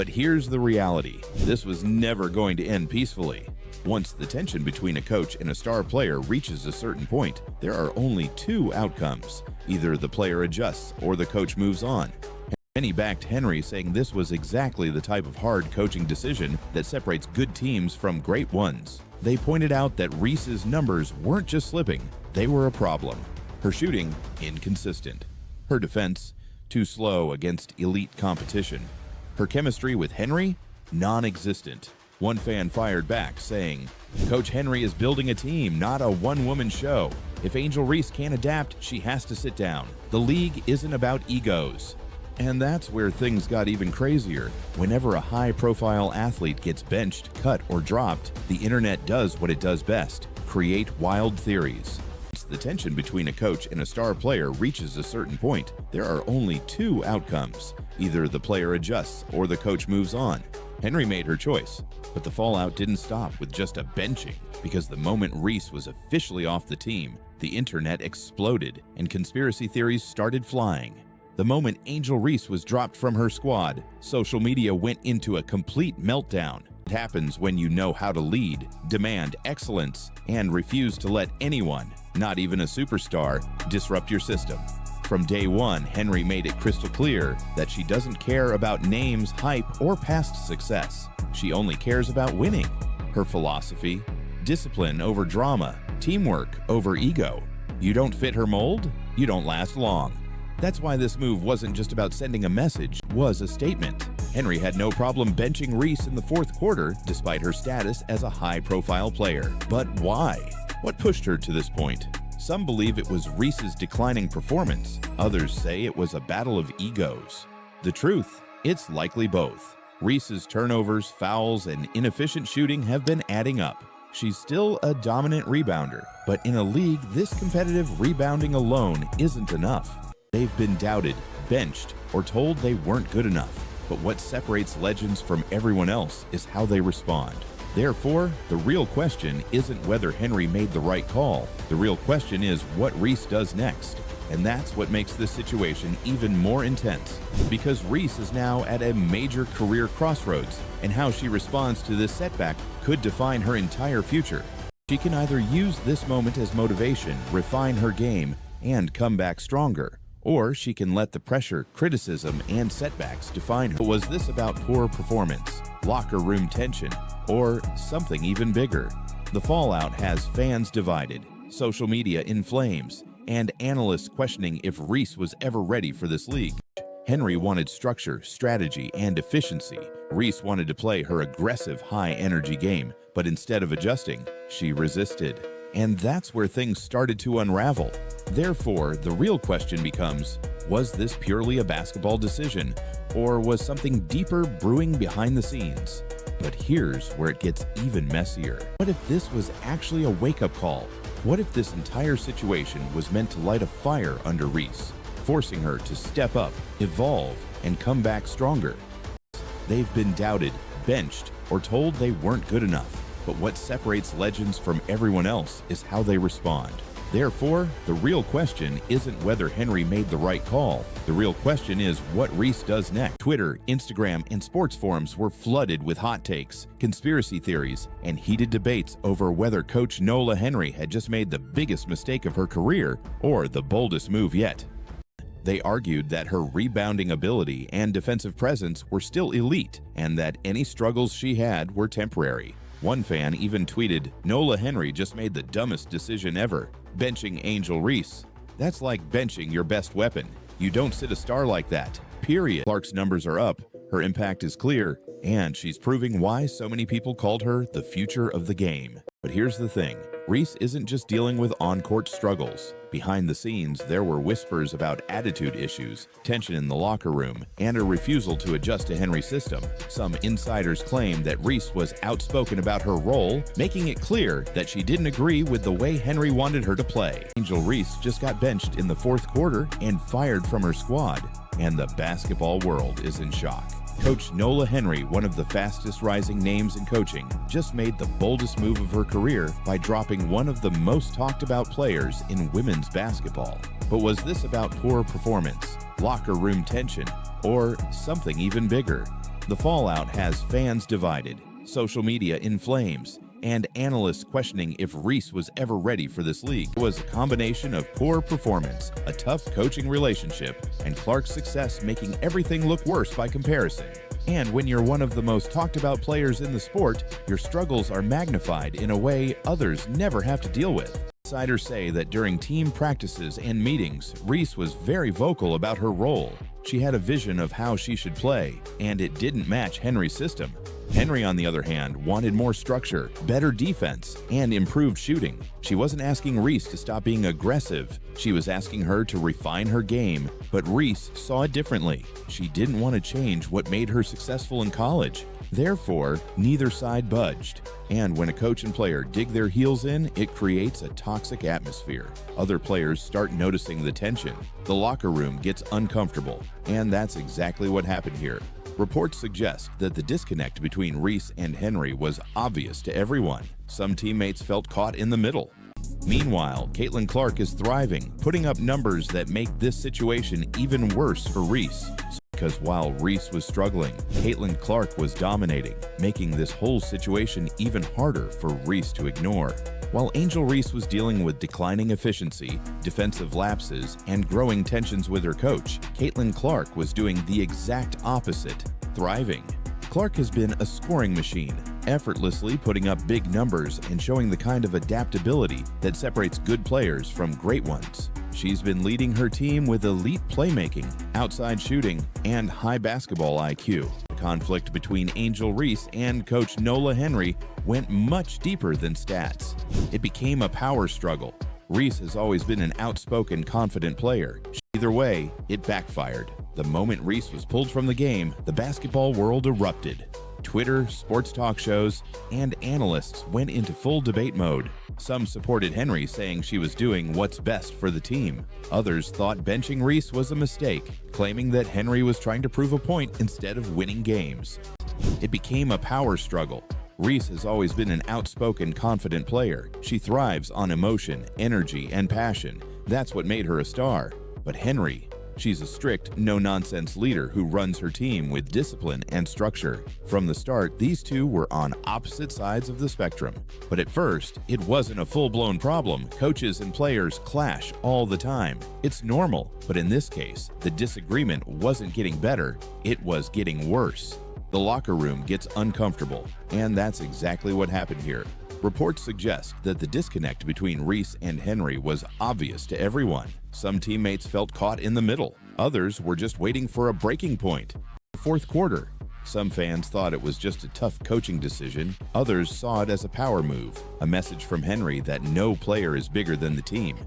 But here's the reality. This was never going to end peacefully. Once the tension between a coach and a star player reaches a certain point, there are only two outcomes. Either the player adjusts or the coach moves on. Many backed Henry, saying this was exactly the type of hard coaching decision that separates good teams from great ones. They pointed out that Reese's numbers weren't just slipping, they were a problem. Her shooting, inconsistent. Her defense, too slow against elite competition. Her chemistry with Henry, non-existent. One fan fired back, saying, "Coach Henry is building a team, not a one-woman show. If Angel Reese can't adapt, she has to sit down. The league isn't about egos." And that's where things got even crazier. Whenever a high-profile athlete gets benched, cut, or dropped, the internet does what it does best: create wild theories. Once the tension between a coach and a star player reaches a certain point, there are only two outcomes. Either the player adjusts or the coach moves on. Henry made her choice, but the fallout didn't stop with just a benching, because the moment Reese was officially off the team, the internet exploded and conspiracy theories started flying. The moment Angel Reese was dropped from her squad, social media went into a complete meltdown. It happens when you know how to lead, demand excellence, and refuse to let anyone, not even a superstar, disrupt your system. From day one, Henry made it crystal clear that she doesn't care about names, hype, or past success. She only cares about winning. Her philosophy: discipline over drama, teamwork over ego. You don't fit her mold, you don't last long. That's why this move wasn't just about sending a message, it was a statement. Henry had no problem benching Reese in the fourth quarter, despite her status as a high-profile player. But why? What pushed her to this point? Some believe it was Reese's declining performance. Others say it was a battle of egos. The truth? It's likely both. Reese's turnovers, fouls, and inefficient shooting have been adding up. She's still a dominant rebounder, but in a league this competitive, rebounding alone isn't enough. They've been doubted, benched, or told they weren't good enough. But what separates legends from everyone else is how they respond. Therefore, the real question isn't whether Henry made the right call. The real question is what Reese does next. And that's what makes this situation even more intense. Because Reese is now at a major career crossroads, and how she responds to this setback could define her entire future. She can either use this moment as motivation, refine her game, and come back stronger. Or she can let the pressure, criticism, and setbacks define her. But was this about poor performance, locker room tension, or something even bigger? The fallout has fans divided, social media in flames, and analysts questioning if Reese was ever ready for this league. Henry wanted structure, strategy, and efficiency. Reese wanted to play her aggressive, high-energy game, but instead of adjusting, she resisted. And that's where things started to unravel. Therefore, the real question becomes, was this purely a basketball decision, or was something deeper brewing behind the scenes? But here's where it gets even messier. What if this was actually a wake-up call? What if this entire situation was meant to light a fire under Reese, forcing her to step up, evolve, and come back stronger? They've been doubted, benched, or told they weren't good enough. But what separates legends from everyone else is how they respond. Therefore, the real question isn't whether Henry made the right call. The real question is what Reese does next. Twitter, Instagram, and sports forums were flooded with hot takes, conspiracy theories, and heated debates over whether Coach Nola Henry had just made the biggest mistake of her career or the boldest move yet. They argued that her rebounding ability and defensive presence were still elite, and that any struggles she had were temporary. One fan even tweeted, "Nola Henry just made the dumbest decision ever, benching Angel Reese. That's like benching your best weapon. You don't sit a star like that, period." Clark's numbers are up, her impact is clear, and she's proving why so many people called her the future of the game. But here's the thing, Reese isn't just dealing with on-court struggles. Behind the scenes, there were whispers about attitude issues, tension in the locker room, and a refusal to adjust to Henry's system. Some insiders claim that Reese was outspoken about her role, making it clear that she didn't agree with the way Henry wanted her to play. Angel Reese just got benched in the fourth quarter and fired from her squad, and the basketball world is in shock. Coach Nola Henry, one of the fastest rising names in coaching, just made the boldest move of her career by dropping one of the most talked about players in women's basketball. But was this about poor performance, locker room tension, or something even bigger? The fallout has fans divided, social media in flames, and analysts questioning if Reese was ever ready for this league. It was a combination of poor performance, a tough coaching relationship, and Clark's success making everything look worse by comparison. And when you're one of the most talked about players in the sport, your struggles are magnified in a way others never have to deal with. Insiders say that during team practices and meetings, Reese was very vocal about her role. She had a vision of how she should play, and it didn't match Henry's system. Henry, on the other hand, wanted more structure, better defense, and improved shooting. She wasn't asking Reese to stop being aggressive. She was asking her to refine her game, but Reese saw it differently. She didn't want to change what made her successful in college. Therefore, neither side budged. And when a coach and player dig their heels in, it creates a toxic atmosphere. Other players start noticing the tension. The locker room gets uncomfortable. And that's exactly what happened here. Reports suggest that the disconnect between Reese and Henry was obvious to everyone. Some teammates felt caught in the middle. Meanwhile, Caitlin Clark is thriving, putting up numbers that make this situation even worse for Reese. Because while Reese was struggling, Caitlin Clark was dominating, making this whole situation even harder for Reese to ignore. While Angel Reese was dealing with declining efficiency, defensive lapses, and growing tensions with her coach, Caitlin Clark was doing the exact opposite, thriving. Clark has been a scoring machine, effortlessly putting up big numbers and showing the kind of adaptability that separates good players from great ones. She's been leading her team with elite playmaking, outside shooting, and high basketball IQ. The conflict between Angel Reese and coach Nola Henry went much deeper than stats. It became a power struggle. Reese has always been an outspoken, confident player. Either way, it backfired. The moment Reese was pulled from the game, the basketball world erupted. Twitter, sports talk shows, and analysts went into full debate mode. Some supported Henry, saying she was doing what's best for the team. Others thought benching Reese was a mistake, claiming that Henry was trying to prove a point instead of winning games. It became a power struggle. Reese has always been an outspoken, confident player. She thrives on emotion, energy, and passion. That's what made her a star. But Henry, she's a strict, no-nonsense leader who runs her team with discipline and structure. From the start, these two were on opposite sides of the spectrum. But at first, it wasn't a full-blown problem. Coaches and players clash all the time. It's normal, but in this case, the disagreement wasn't getting better, it was getting worse. The locker room gets uncomfortable, and that's exactly what happened here. Reports suggest that the disconnect between Reese and Henry was obvious to everyone. Some teammates felt caught in the middle. Others were just waiting for a breaking point. Fourth quarter. Some fans thought it was just a tough coaching decision. Others saw it as a power move, a message from Henry that no player is bigger than the team.